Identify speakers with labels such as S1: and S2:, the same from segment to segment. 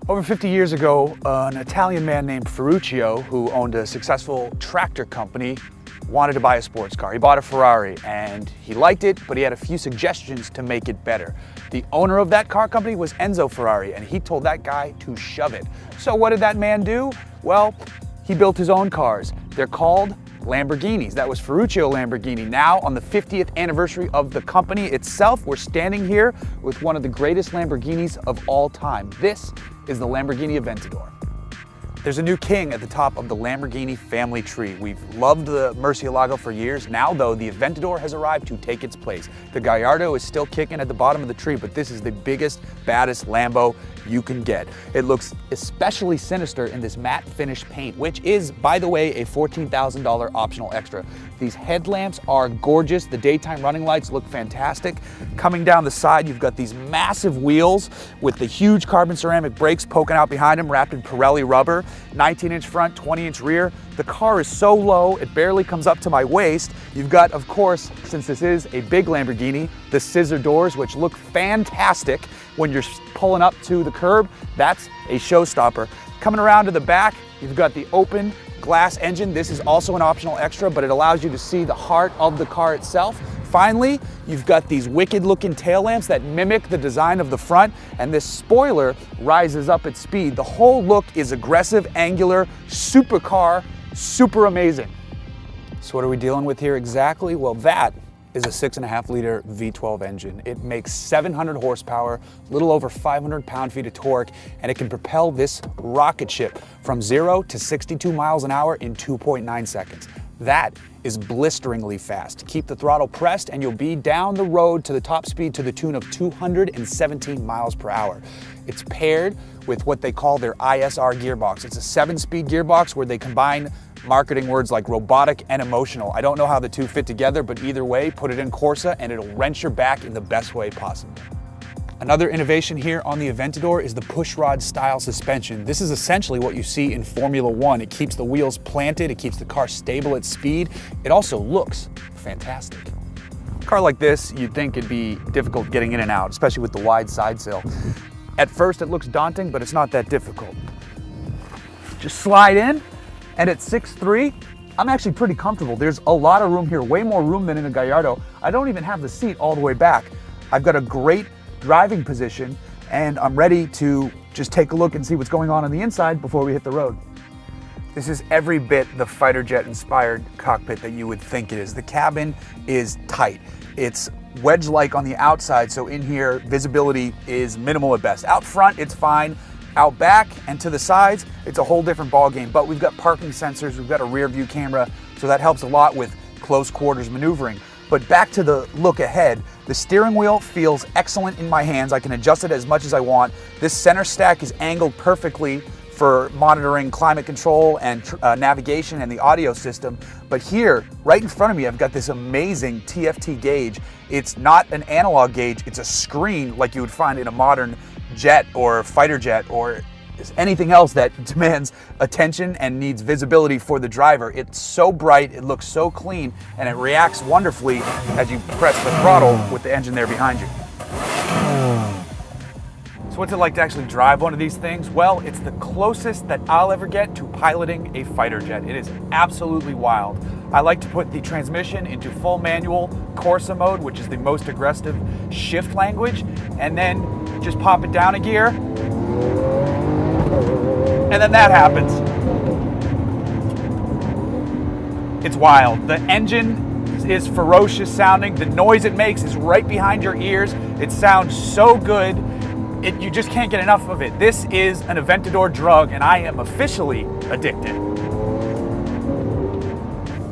S1: Over 50 years ago, an Italian man named Ferruccio, who owned a successful tractor company, wanted to buy a sports car. He bought a Ferrari and he liked it, but he had a few suggestions to make it better. The owner of that car company was Enzo Ferrari, and he told that guy to shove it. So what did that man do? Well, he built his own cars. They're called Lamborghinis. That was Ferruccio Lamborghini. Now, on the 50th anniversary of the company itself, we're standing here with one of the greatest Lamborghinis of all time. This is the Lamborghini Aventador. There's a new king at the top of the Lamborghini family tree. We've loved the Murcielago for years. Now, though, the Aventador has arrived to take its place. The Gallardo is still kicking at the bottom of the tree, but this is the biggest, baddest Lambo you can get. It looks especially sinister in this matte finish paint, which is, by the way, a $14,000 optional extra. These headlamps are gorgeous. The daytime running lights look fantastic. Coming down the side, you've got these massive wheels with the huge carbon ceramic brakes poking out behind them, wrapped in Pirelli rubber. 19-inch front, 20-inch rear. The car is so low, it barely comes up to my waist. You've got, of course, since this is a big Lamborghini, the scissor doors, which look fantastic when you're pulling up to the curb. That's a showstopper. Coming around to the back, you've got the open glass engine. This is also an optional extra, but it allows you to see the heart of the car itself. Finally, you've got these wicked looking tail lamps that mimic the design of the front, and this spoiler rises up at speed. The whole look is aggressive, angular, supercar, super amazing. So what are we dealing with here exactly? Well, that is a 6.5-liter V12 engine. It makes 700 horsepower, a little over 500 pound-feet of torque, and it can propel this rocket ship from 0 to 62 miles an hour in 2.9 seconds. That is blisteringly fast. Keep the throttle pressed and you'll be down the road to the top speed to the tune of 217 miles per hour. It's paired with what they call their ISR gearbox. It's a 7-speed gearbox where they combine marketing words like robotic and emotional. I don't know how the two fit together, but either way, put it in Corsa and it'll wrench your back in the best way possible. Another innovation here on the Aventador is the pushrod style suspension. This is essentially what you see in Formula One. It keeps the wheels planted, it keeps the car stable at speed. It also looks fantastic. A car like this, you'd think it'd be difficult getting in and out, especially with the wide side sill. At first it looks daunting, but it's not that difficult. Just slide in, and at 6'3", I'm actually pretty comfortable. There's a lot of room here, way more room than in a Gallardo. I don't even have the seat all the way back. I've got a great driving position, and I'm ready to just take a look and see what's going on the inside before we hit the road. This is every bit the fighter jet inspired cockpit that you would think it is. The cabin is tight. It's wedge-like on the outside, so in here visibility is minimal at best. Out front it's fine. Out back and to the sides, it's a whole different ballgame. But we've got parking sensors, we've got a rear view camera, so that helps a lot with close quarters maneuvering. But back to the look ahead, the steering wheel feels excellent in my hands. I can adjust it as much as I want. This center stack is angled perfectly for monitoring climate control and navigation and the audio system. But here, right in front of me, I've got this amazing TFT gauge. It's not an analog gauge, it's a screen like you would find in a modern jet or fighter jet or anything else that demands attention and needs visibility for the driver. It's so bright, it looks so clean, and it reacts wonderfully as you press the throttle with the engine there behind you. So what's it like to actually drive one of these things? Well, it's the closest that I'll ever get to piloting a fighter jet. It is absolutely wild. I like to put the transmission into full manual Corsa mode, which is the most aggressive shift language, and then just pop it down a gear, and then that happens. It's wild. The engine is ferocious sounding. The noise it makes is right behind your ears. It sounds so good. You just can't get enough of it. This is an Aventador drug, and I am officially addicted.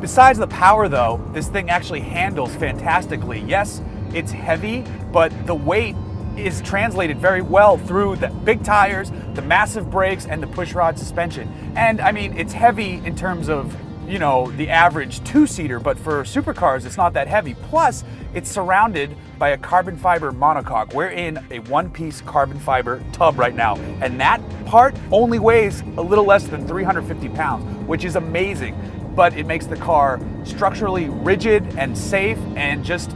S1: Besides the power though, this thing actually handles fantastically. Yes, it's heavy, but the weight is translated very well through the big tires, the massive brakes, and the pushrod suspension. And I mean, it's heavy in terms of, you know, the average two-seater, but for supercars, it's not that heavy. Plus, it's surrounded by a carbon fiber monocoque. We're in a one-piece carbon fiber tub right now, and that part only weighs a little less than 350 pounds, which is amazing. But it makes the car structurally rigid and safe and just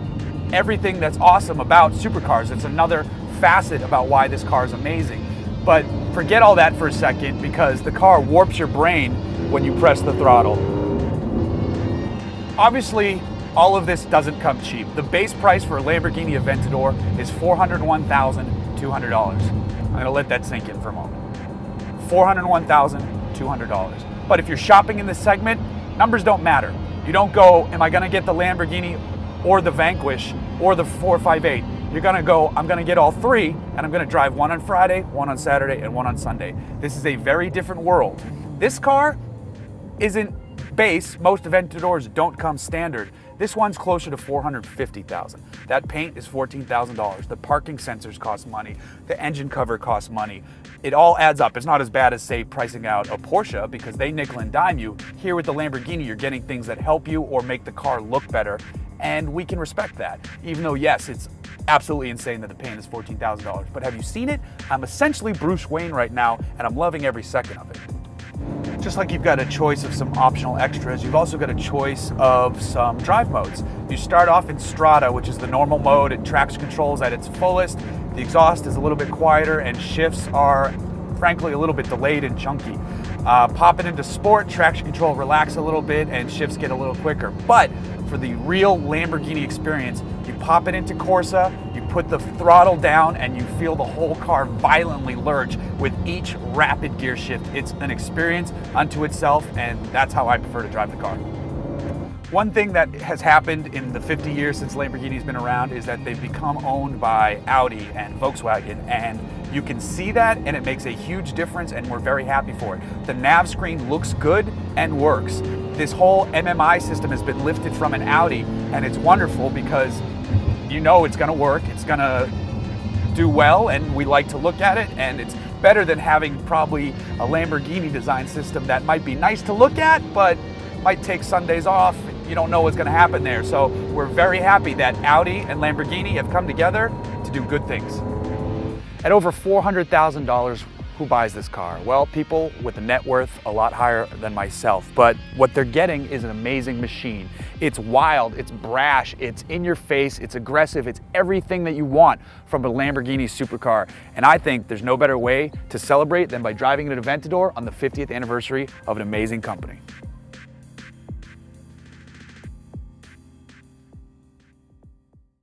S1: everything that's awesome about supercars. It's another facet about why this car is amazing. But forget all that for a second, because the car warps your brain when you press the throttle. Obviously, all of this doesn't come cheap. The base price for a Lamborghini Aventador is $401,200. I'm gonna let that sink in for a moment. $401,200. But if you're shopping in this segment, numbers don't matter. You don't go, am I gonna get the Lamborghini or the Vanquish or the 458? You're gonna go, I'm gonna get all three, and I'm gonna drive one on Friday, one on Saturday, and one on Sunday. This is a very different world. This car isn't base. Most Aventadors don't come standard. This one's closer to $450,000. That paint is $14,000. The parking sensors cost money. The engine cover costs money. It all adds up. It's not as bad as, say, pricing out a Porsche, because they nickel and dime you. Here with the Lamborghini, you're getting things that help you or make the car look better, and we can respect that. Even though, yes, it's absolutely insane that the paint is $14,000. But have you seen it? I'm essentially Bruce Wayne right now, and I'm loving every second of it. Just like you've got a choice of some optional extras, you've also got a choice of some drive modes. You start off in Strada, which is the normal mode. It traction controls at its fullest. The exhaust is a little bit quieter, and shifts are, frankly, a little bit delayed and chunky. Pop it into Sport, traction control relax a little bit, and shifts get a little quicker. But for the real Lamborghini experience, you pop it into Corsa, you put the throttle down, and you feel the whole car violently lurch with each rapid gear shift. It's an experience unto itself, and that's how I prefer to drive the car. One thing that has happened in the 50 years since Lamborghini's been around is that they've become owned by Audi and Volkswagen, and you can see that, and it makes a huge difference, and we're very happy for it. The nav screen looks good and works. This whole MMI system has been lifted from an Audi, and it's wonderful because you know it's gonna work, it's gonna do well, and we like to look at it, and it's better than having probably a Lamborghini design system that might be nice to look at, but might take Sundays off. You don't know what's gonna happen there. So we're very happy that Audi and Lamborghini have come together to do good things. At over $400,000, who buys this car? Well, people with a net worth a lot higher than myself, but what they're getting is an amazing machine. It's wild, it's brash, it's in your face, it's aggressive, it's everything that you want from a Lamborghini supercar. And I think there's no better way to celebrate than by driving an Aventador on the 50th anniversary of an amazing company.